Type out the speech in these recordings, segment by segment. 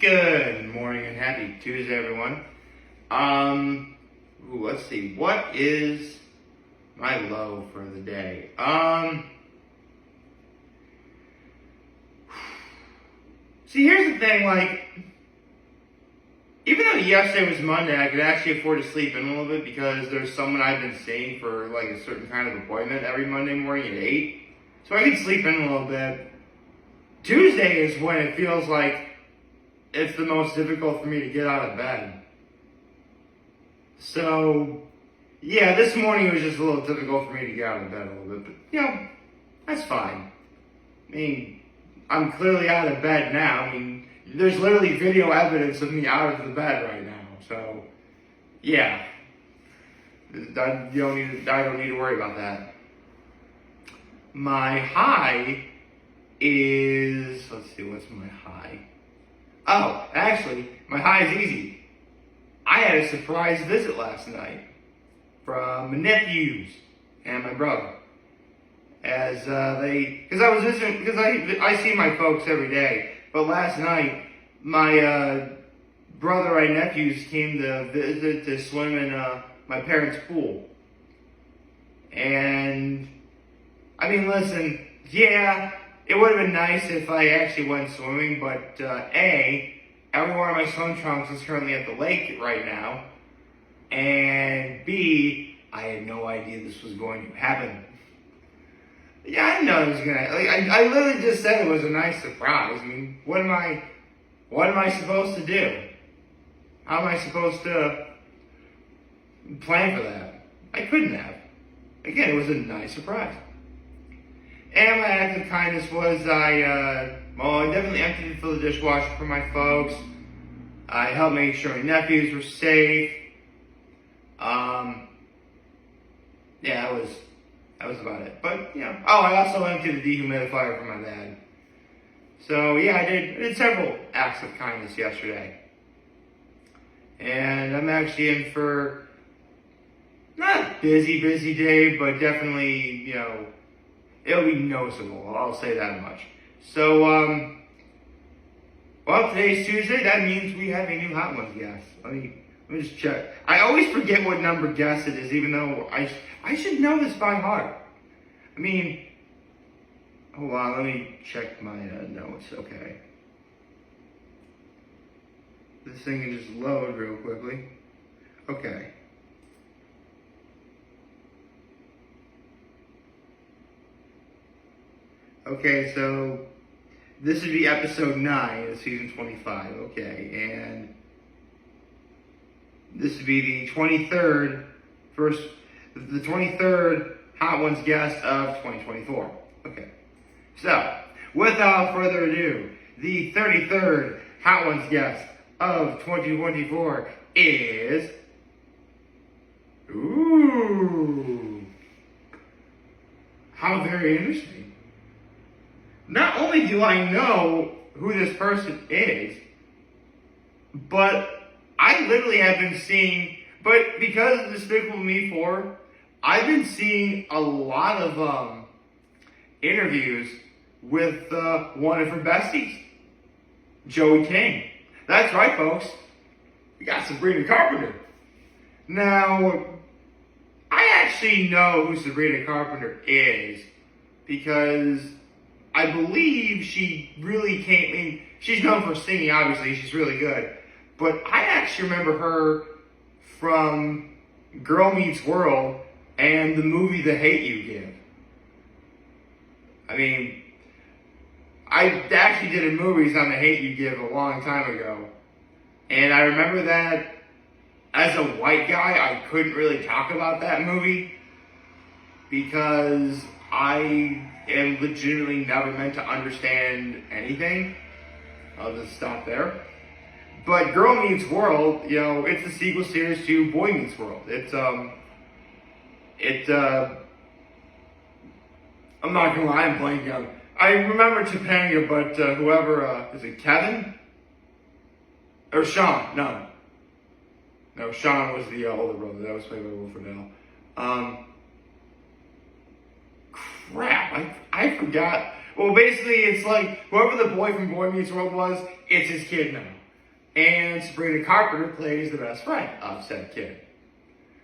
Good morning and happy Tuesday, everyone. Let's see. What is my low for the day? See, here's the thing, even though yesterday was Monday, I could actually afford to sleep in a little bit because there's someone I've been seeing for, a certain kind of appointment every Monday morning at 8. So I can sleep in a little bit. Tuesday is when it feels like it's the most difficult for me to get out of bed. So, yeah, this morning it was just a little difficult for me to get out of bed a little bit. But, that's fine. I'm clearly out of bed now. There's literally video evidence of me out of the bed right now. So, yeah. I don't need to worry about that. My high is, let's see, what's my high? Oh, actually, my high is easy. I had a surprise visit last night from my nephews and my brother. Because I was visiting, because I see my folks every day. But last night, my brother and nephews came to visit to swim in my parents' pool. And, listen, yeah, it would have been nice if I actually went swimming, but A, every one of my swim trunks is currently at the lake right now, and B, I had no idea this was going to happen. Yeah, I didn't know it was gonna. I literally just said it was a nice surprise. What am I supposed to do? How am I supposed to plan for that? I couldn't have. Again, it was a nice surprise. And my act of kindness was I definitely emptied and filled the dishwasher for my folks. I helped make sure my nephews were safe. That was about it. But, I also emptied the dehumidifier for my dad. So, yeah, I did several acts of kindness yesterday. And I'm actually in for not a busy day, but definitely, it'll be noticeable. I'll say that much. So, today's Tuesday. That means we have a new Hot Ones guest. Let me just check. I always forget what number guest it is, even though I should know this by heart. Hold on. Let me check my notes. Okay. This thing can just load real quickly. Okay. Okay, so this would be episode 9 of season 25, okay, and this would be the 23rd Hot Ones guest of 2024. Okay, so without further ado, the 33rd Hot Ones guest of 2024 is, how very interesting. Not only do I know who this person is, but I literally have been seeing, but because of Despicable Me 4, I've been seeing a lot of interviews with one of her besties, Joey King. That's right, folks. We got Sabrina Carpenter. Now, I actually know who Sabrina Carpenter is because I believe she really came. She's known for singing, obviously. She's really good. But I actually remember her from Girl Meets World and the movie The Hate You Give. I actually did movies on The Hate You Give a long time ago. And I remember that as a white guy, I couldn't really talk about that movie because I am legitimately never meant to understand anything. I'll just stop there. But Girl Meets World, it's a sequel series to Boy Meets World. I'm not gonna lie, I'm blanking on. I remember Topanga, but whoever, is it Kevin? Or Sean? No, Sean was the older brother. That was played by Will Friedle. Crap, I forgot. Well, basically, it's like whoever the boy from Boy Meets World was, it's his kid now. and Sabrina Carpenter plays the best friend of said kid.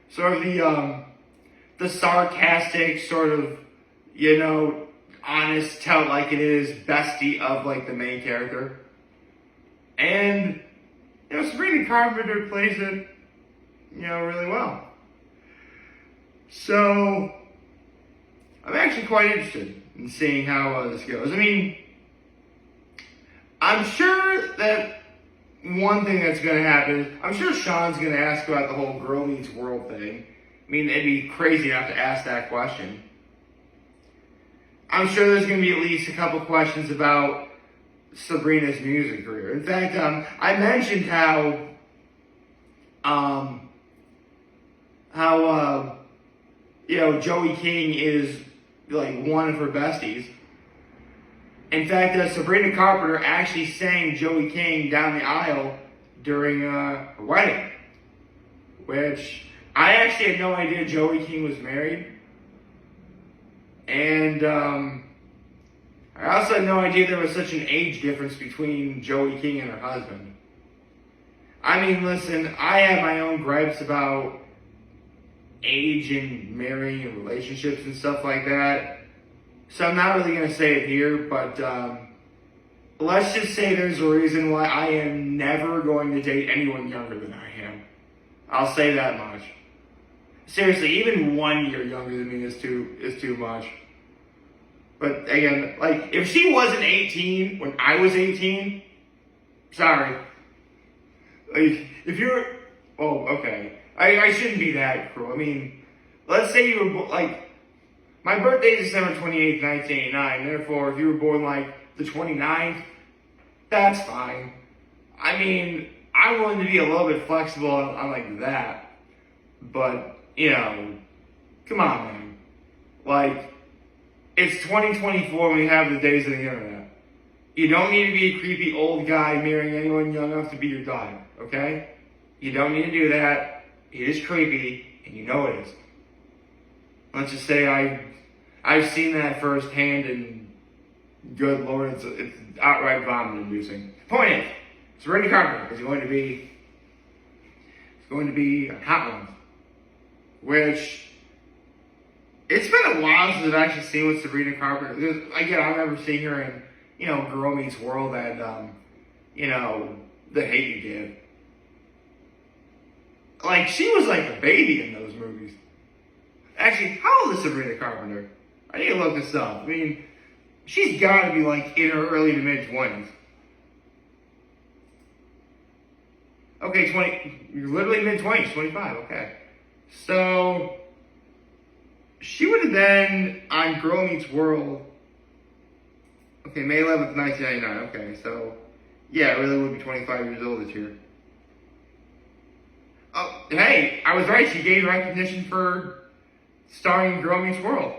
Sort of the sarcastic, sort of, honest, tell it like it is, bestie of like the main character. And, Sabrina Carpenter plays it, really well. So, I'm actually quite interested in seeing how this goes. I mean, I'm sure that one thing that's going to happen is, I'm sure Sean's going to ask about the whole Girl Meets World thing. I mean, it'd be crazy not to ask that question. I'm sure there's going to be at least a couple questions about Sabrina's music career. In fact, I mentioned how Joey King is like one of her besties. In fact, Sabrina Carpenter actually sang Joey King down the aisle during her wedding, which I actually had no idea Joey King was married. And I also had no idea there was such an age difference between Joey King and her husband. I mean, listen, I have my own gripes about age and marrying and relationships and stuff like that. So I'm not really going to say it here, but let's just say there's a reason why I am never going to date anyone younger than I am. I'll say that much. Seriously, even 1 year younger than me is too much. But again, like, if she wasn't 18 when I was 18, sorry. Like, if you're, okay. I shouldn't be that cruel. I mean, let's say you were, like, my birthday is December 28th, 1989. Therefore, if you were born, like, the 29th, that's fine. I mean, I'm willing to be a little bit flexible on like, that. But, come on, man. Like, it's 2024 when we have the days of the internet. You don't need to be a creepy old guy marrying anyone young enough to be your daughter, okay? You don't need to do that. It is creepy, and you know it is. Let's just say I've seen that firsthand, and good Lord, it's outright vomit-inducing. Point is, Sabrina Carpenter is going to be a hot one, which it's been a while since I've actually seen what Sabrina Carpenter. Again, I remember seeing her in Girl Meets World and The Hate You Give. Like, she was like a baby in those movies. Actually, how old is Sabrina Carpenter? I need to look this up. I mean, she's got to be like in her early to mid 20s. Okay, you're literally mid 20s, 25. Okay, so she would have been on Girl Meets World. Okay, May 11th, 1999. Okay, so yeah, it really would be 25 years old this year. Oh, hey, I was right. She gained recognition for starring in Girl Meets World.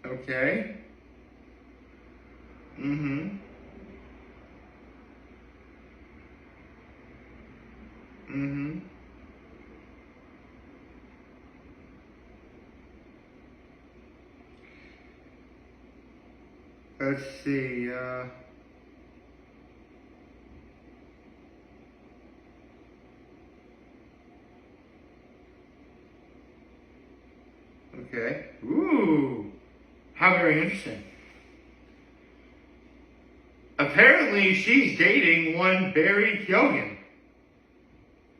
Okay. Let's see, okay. Ooh. How very interesting. Apparently, she's dating one Barry Keoghan.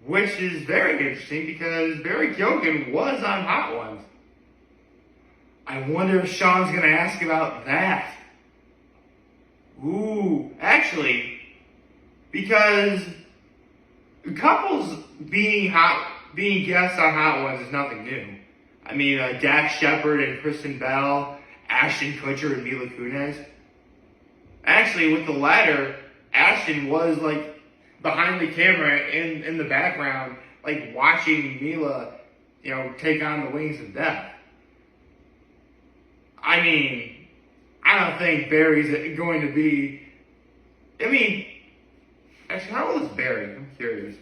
Which is very interesting because Barry Keoghan was on Hot Ones. I wonder if Sean's going to ask about that. Ooh, actually, because couples being guests on Hot Ones is nothing new. I mean, Dax Shepard and Kristen Bell, Ashton Kutcher and Mila Kunis. Actually, with the latter, Ashton was like behind the camera in the background, like watching Mila, take on the wings of death. I mean, I don't think Barry's going to be. I mean, actually, how old is Barry? I'm curious.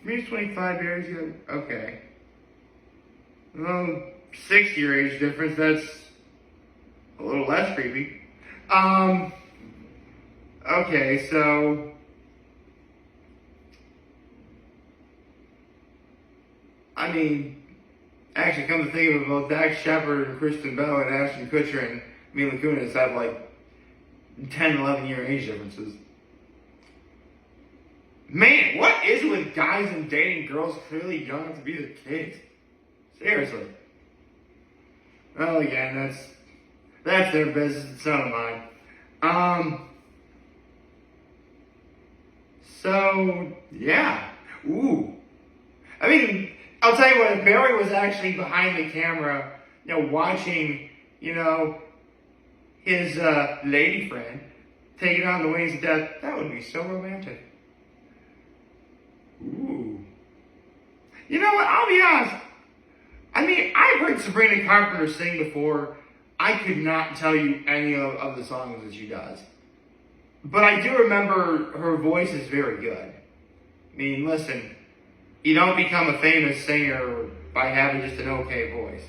Maybe 25. Barry's good. Okay. Well, 6-year age difference. That's a little less creepy. Okay, so I mean, actually, come to think of it, both Dax Shepard and Kristen Bell and Ashton Kutcher and Mila Kunis have like 10, 11-year age differences. Man, what is it with guys and dating girls clearly young enough to be their kids? Seriously. Well, again, that's their business. It's none of mine. So yeah. Ooh. I mean, I'll tell you what. If Barry was actually behind the camera, watching, his lady friend taking on the wings of death, that would be so romantic. Ooh. You know what? I'll be honest. I mean, I've heard Sabrina Carpenter sing before. I could not tell you any of the songs that she does. But I do remember her voice is very good. I mean, listen, you don't become a famous singer by having just an okay voice.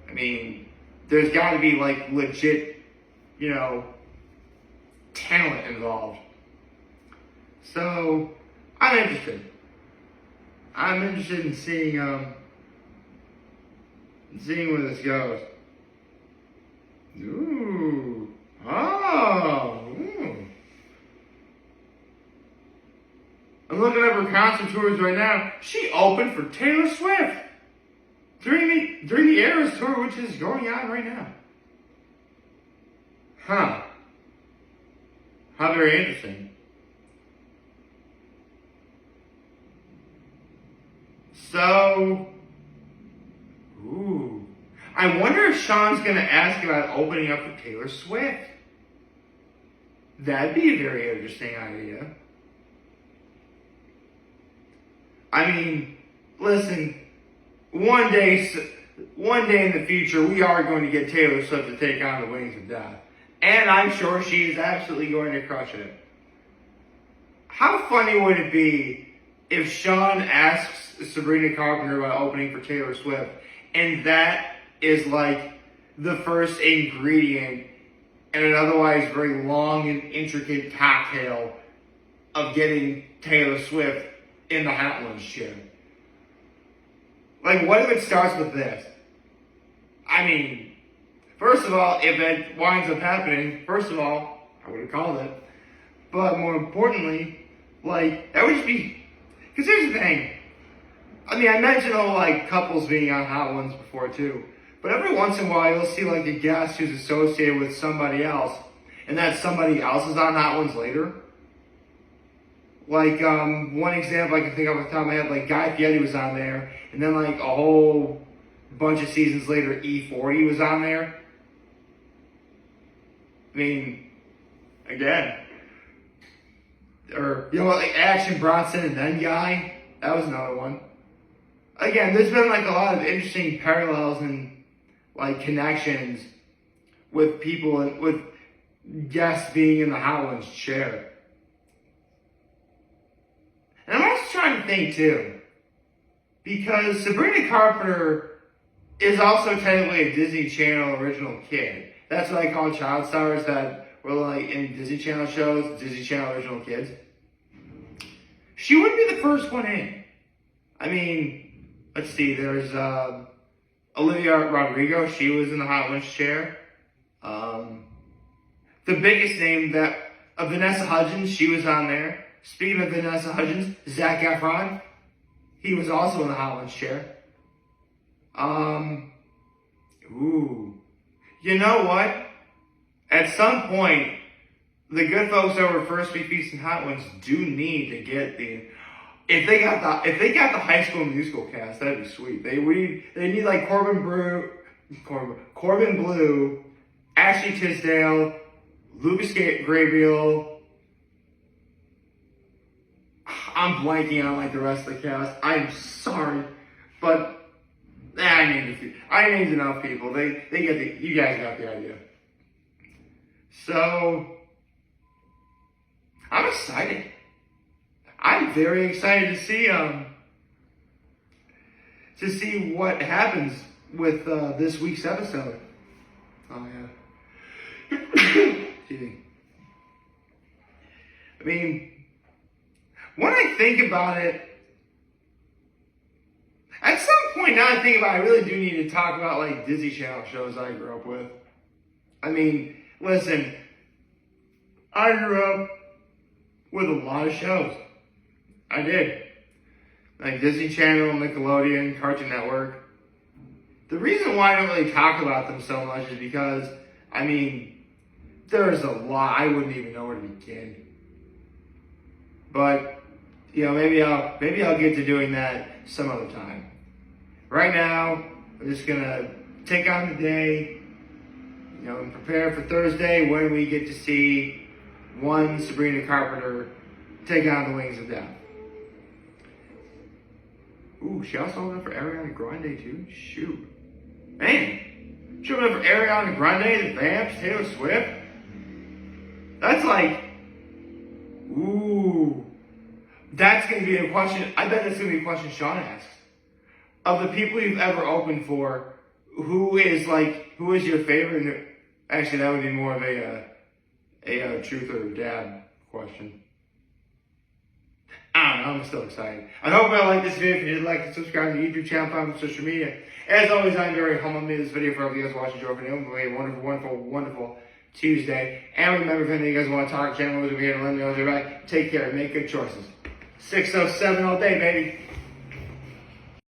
I mean, there's got to be, like, legit, talent involved. So, I'm interested. I'm interested in seeing where this goes. Ooh. Oh. Ooh. I'm looking at her concert tours right now. She opened for Taylor Swift during the Eras tour, which is going on right now. Huh. How very interesting. So, ooh. I wonder if Sean's going to ask about opening up for Taylor Swift. That'd be a very interesting idea. I mean, listen, one day in the future, we are going to get Taylor Swift to take on the Wings of Death. And I'm sure she is absolutely going to crush it. How funny would it be if Sean asks Sabrina Carpenter about opening for Taylor Swift, and that is like the first ingredient in an otherwise very long and intricate cocktail of getting Taylor Swift in the Hot Ones chair? Like, what if it starts with this? I mean, first of all, if it winds up happening, I would have called it. But more importantly, like, that would just be... Because here's the thing. I mean, I mentioned all, like, couples being on Hot Ones before, too. But every once in a while, you'll see, like, a guest who's associated with somebody else. And that somebody else is on Hot Ones later. Like, one example I can think of off the top of my head, like, Guy Fieri was on there. And then, like, a whole bunch of seasons later, E40 was on there. I mean, again. Or, like Action Bronson and then Guy. That was another one. Again, there's been, like, a lot of interesting parallels and, like, connections with people, with guests being in the Hot Ones chair. And I'm also trying to think, too. Because Sabrina Carpenter is also technically a Disney Channel original kid. That's what I call child stars that were, like, in Disney Channel shows, Disney Channel original kids. She wouldn't be the first one in. I mean, let's see, there's Olivia Rodrigo. She was in the Hot Ones chair. The biggest name Vanessa Hudgens, she was on there. Speaking of Vanessa Hudgens, Zac Efron, he was also in the Hot Ones chair. Ooh. You know what? At some point, the good folks over First Week Feast and Hot Ones do need to get if they got the High School Musical cast, that'd be sweet. They need like Corbin Blue, Ashley Tisdale, Lucas Grabeel. I'm blanking on like the rest of the cast. I'm sorry, but I named enough people. You guys got the idea. So I'm excited. I'm very excited to see what happens with this week's episode. Oh yeah. Excuse me. I mean, when I think about it, at some point now I think about it, I really do need to talk about like Disney Channel shows I grew up with. I mean, listen, I grew up with a lot of shows. I did. Like Disney Channel, Nickelodeon, Cartoon Network. The reason why I don't really talk about them so much is because, I mean, there's a lot. I wouldn't even know where to begin. But, you know, maybe I'll get to doing that some other time. Right now, I'm just gonna take on the day, you know, and prepare for Thursday when we get to see one Sabrina Carpenter take on the Wings of Death. Ooh, she also opened up for Ariana Grande too? Shoot. Man, she opened up for Ariana Grande, the Vamps, Taylor Swift. That's like, ooh. That's going to be a question, I bet that's going to be a question Sean asks. Of the people you've ever opened for, who is your favorite? Actually, that would be more of a truth or dab question. I don't know, I'm still excited. I hope you like this video. If you did like it, subscribe to the YouTube channel, follow me on social media. As always, I'm very humble. I made this video for you guys watching Joe for a wonderful, wonderful, wonderful Tuesday. And remember, if any of you guys want to talk channel, we'll be here to let me know. Right? Take care. Make good choices. 607 all day, baby.